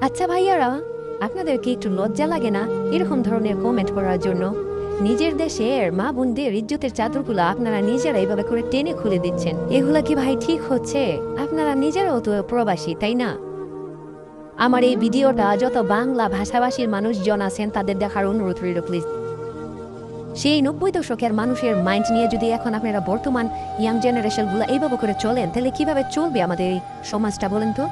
আচ্ছা ভাইয়ারা, আপনাদের কি একটু লজ্জা লাগে না এরকম ধরনের কমেন্ট করার জন্য? নিজের দেশের মা বোনদের ইজ্জতের চাদরগুলো আপনারা নিজেরা এইভাবে করে টেনে খুলে দিচ্ছেন, এগুলা কি ভাই ঠিক হচ্ছে? আপনারা নিজেরাও তো প্রবাসী, তাই না? আমার এই ভিডিওটা যত বাংলা ভাষাভাষীর মানুষজন আছেন তাদের দেখার অনুরোধ রইল প্লিজ। সেই 90 দশকের মানুষের মাইন্ড নিয়ে যদি এখন আপনারা বর্তমান ইয়াং জেনারেশনগুলো এইভাবে করে চলেন, তাহলে কিভাবে চলবে আমাদের এই সমাজটা বলেন তো?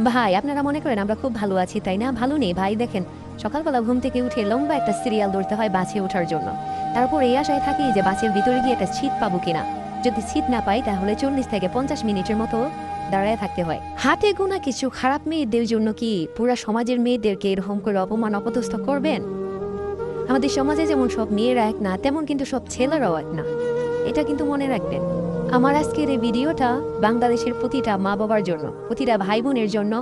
ভাই আপনারা মনে করেন আমরা খুব ভালো আছি, তাই না? ভালো নেই ভাই। দেখেন, সকালবেলা ঘুম থেকে উঠে লম্বা একটা সিরিয়াল ধরতে হয় বাসে ওঠার জন্য। তারপর এই আশায় থাকি যে বাসের ভিতরে গিয়ে একটা সিট পাবো কিনা। যদি সিট না পাই তাহলে 40 থেকে 50 মিনিটের মতো দাঁড়ায় থাকতে হয়। হাতে গোনা কিছু খারাপ মেয়েদের জন্য কি পুরা সমাজের মেয়েদেরকে এরকম করে অপমান অপদস্থ করবেন? আমাদের সমাজে যেমন সব মেয়েরা এক না, তেমন কিন্তু সব ছেলেরাও এক না, এটা কিন্তু মনে রাখবেন। আমার আজকের এই ভিডিওটা বাংলাদেশের প্রতিটা মা বাবার জন্য, প্রতিটা ভাই বোনের জন্য,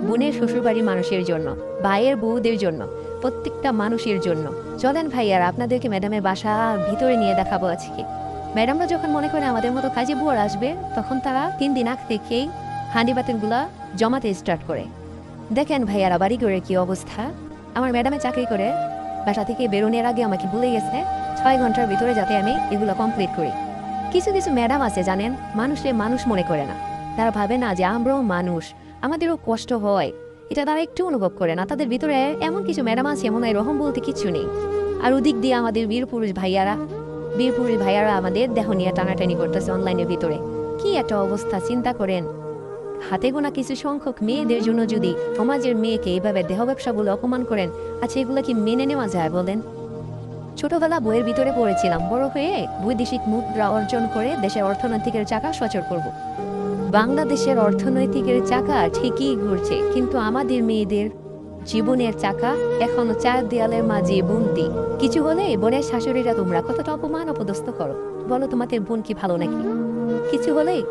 বোনের শ্বশুরবাড়ির মানুষের জন্য, ভাইয়ের বউদের জন্য, প্রত্যেকটা মানুষের জন্য। চলেন ভাইয়ার, আপনাদেরকে ম্যাডামের বাসা ভিতরে নিয়ে দেখাবো আজকে। ম্যাডামরা যখন মনে করে আমাদের মতো কাজে বুয়ার আসবে, তখন তারা 3 দিন আগ থেকেই হাঁডি বাতিলগুলা জমাতে স্টার্ট করে। দেখেন ভাইয়ারা বাড়ি করে কি অবস্থা। আমার ম্যাডামে চাকরি করে বাসা থেকে বেরোনোর আগে আমাকে বলে গেছে 6 ঘন্টার ভিতরে যাতে আমি এগুলো কমপ্লিট করি। কিছু কিছু ম্যাডাম আছে জানেন, মানুষে মানুষ মনে করে না। তারা ভাবে না যে আমরাও মানুষ, আমাদেরও কষ্ট হয়, এটা তারা একটু অনুভব করে না। তাদের ভিতরে এমন কিছু ম্যাডাম আছে মনে হয় রহম বলতে কিছু নেই। আর ওদিক দিয়ে আমাদের বীর পুরুষ ভাইয়ারা আমাদের দেহ নিয়ে টানাটানি করতেছে অনলাইনের ভিতরে। কি একটা অবস্থা চিন্তা করেন। হাতে গোনা কিছু সংখ্যক মেয়েদের জন্য যদি সমাজের মেয়েকে এইভাবে দেহ ব্যবসা বলে অপমান করেন, আচ্ছা এগুলো কি মেনে নেওয়া যায় বলেন? ছোটবেলা বইয়ের ভিতরে পড়েছিলাম, বড় হয়ে বৈদেশিক মুদ্রা অর্জন করে দেশের অর্থনৈতিকের চাকা সচল করব। বাংলাদেশের অর্থনৈতিকের চাকা ঠিকই ঘুরছে, কিন্তু আমাদের মেয়েদের জীবনের চাকা এখনো 4 দেয়ালের মাঝে বন্দি। কিছু হলে বোনের শাশুড়িরা তোমরা কতটা অপমান অপদস্থ করো, বলো তোমাদের বোন কি ভালো নাকি? কিছু হলেই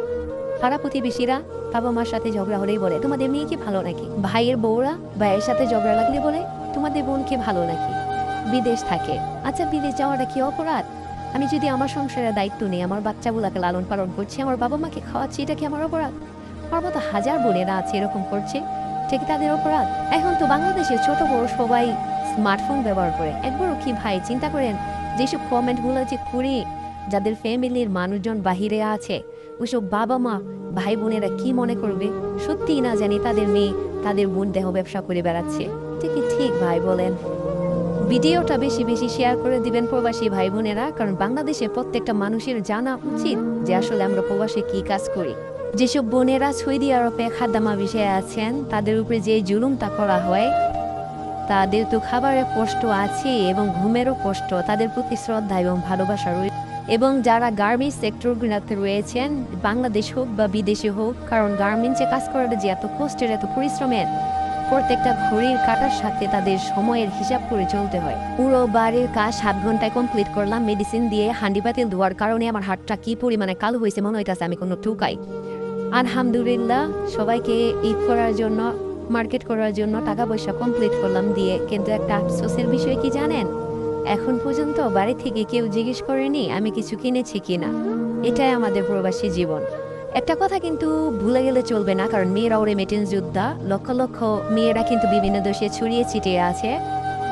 পাড়া প্রতিবেশীরা বাবা মার সাথে ঝগড়া হলেই বলে তোমাদের মেয়ে কি ভালো নাকি? ভাইয়ের বউরা ভাইয়ের সাথে ঝগড়া লাগলে বলে তোমাদের বোন কি ভালো নাকি? বিদেশ থাকে, আচ্ছা বিদেশ যাওয়াটা কি অপরাধ? আমি যদি আমার সংসারের দায়িত্ব নিই, আমার বাচ্চাগুলাকে লালন পালন করছি, আমার বাবা মাকে খাওয়াচ্ছি, এটা কি আমার অপরাধ? আমার মতো হাজার বোনেরা আছে এরকম করছে, ঠিক তাদের অপরাধ? এখন তো বাংলাদেশের ছোট বড় সবাই স্মার্টফোন ব্যবহার করে। একবারও কি ভাই চিন্তা করেন যেসব কমেন্টগুলো যে করি, যাদের ফ্যামিলির মানুষজন বাহিরে আছে, ওইসব বাবা মা ভাই বোনেরা কি মনে করবে? সত্যিই না জানি তাদের মেয়ে তাদের বোন দেহ ব্যবসা করে বেড়াচ্ছে। এটা কি ঠিক ভাই বলেন? ভিডিওটা বেশি বেশি শেয়ার করে দিবেন প্রবাসী ভাই বোনেরা, কারণ বাংলাদেশে প্রত্যেকটা মানুষের জানা উচিত যে আসলে আমরা প্রবাসে কি কাজ করি। যেসব বোনেরা সৌদি আরবে খাদ্দামা বিষয়ে আছেন, তাদের উপরে যে জুলুমটা করা হয়, তাদের তো খাবারের কষ্ট আছে এবং ঘুমেরও কষ্ট, তাদের প্রতি শ্রদ্ধা এবং ভালোবাসা রয়েছে। এবং যারা গার্মেন্টস সেক্টরগুলোতে রয়েছেন, বাংলাদেশ হোক বা বিদেশে হোক, কারণ গার্মেন্টসে কাজ করাটা যে এত কষ্টের এত পরিশ্রমের, প্রত্যেকটা ঘড়ির কাটার সাথে তাদের সময়ের হিসাব করে চলতে হয়। পুরো বাড়ির কাজ 7 ঘন্টায় কমপ্লিট করলাম মেডিসিন দিয়ে। হান্ডি পাতিল ধোয়ার কারণে আমার হাতটা কি পরিমাণে কালো হয়েছে মনে হইতেছে আমি কোনো টুকাই। আলহামদুলিল্লাহ সবাইকে ঈদ করার জন্য, মার্কেট করার জন্য টাকা পয়সা কমপ্লিট করলাম দিয়ে, কিন্তু একটা আফসোসের বিষয় কি জানেন? এখন পর্যন্ত বাড়ি থেকে কেউ জিজ্ঞেস করেনি আমি কিছু কিনেছি কিনা। এটাই আমাদের প্রবাসী জীবন। একটা কথা কিন্তু ভুলে গেলে চলবে না, কারণ মেয়েরাও রেমিটেন্স যোদ্ধা। লক্ষ লক্ষ মেয়েরা কিন্তু বিভিন্ন দেশে ছড়িয়ে ছিটিয়ে আছে।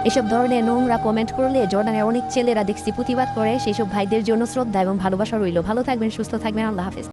এসব ধরনের নোংরা কমেন্ট করলে জর্ডানের অনেক ছেলেরা দেখছি প্রতিবাদ করে। সেসব ভাইদের জন্য শ্রদ্ধা এবং ভালোবাসা রইল। ভালো থাকবেন, সুস্থ থাকবেন, আল্লাহ হাফেজ।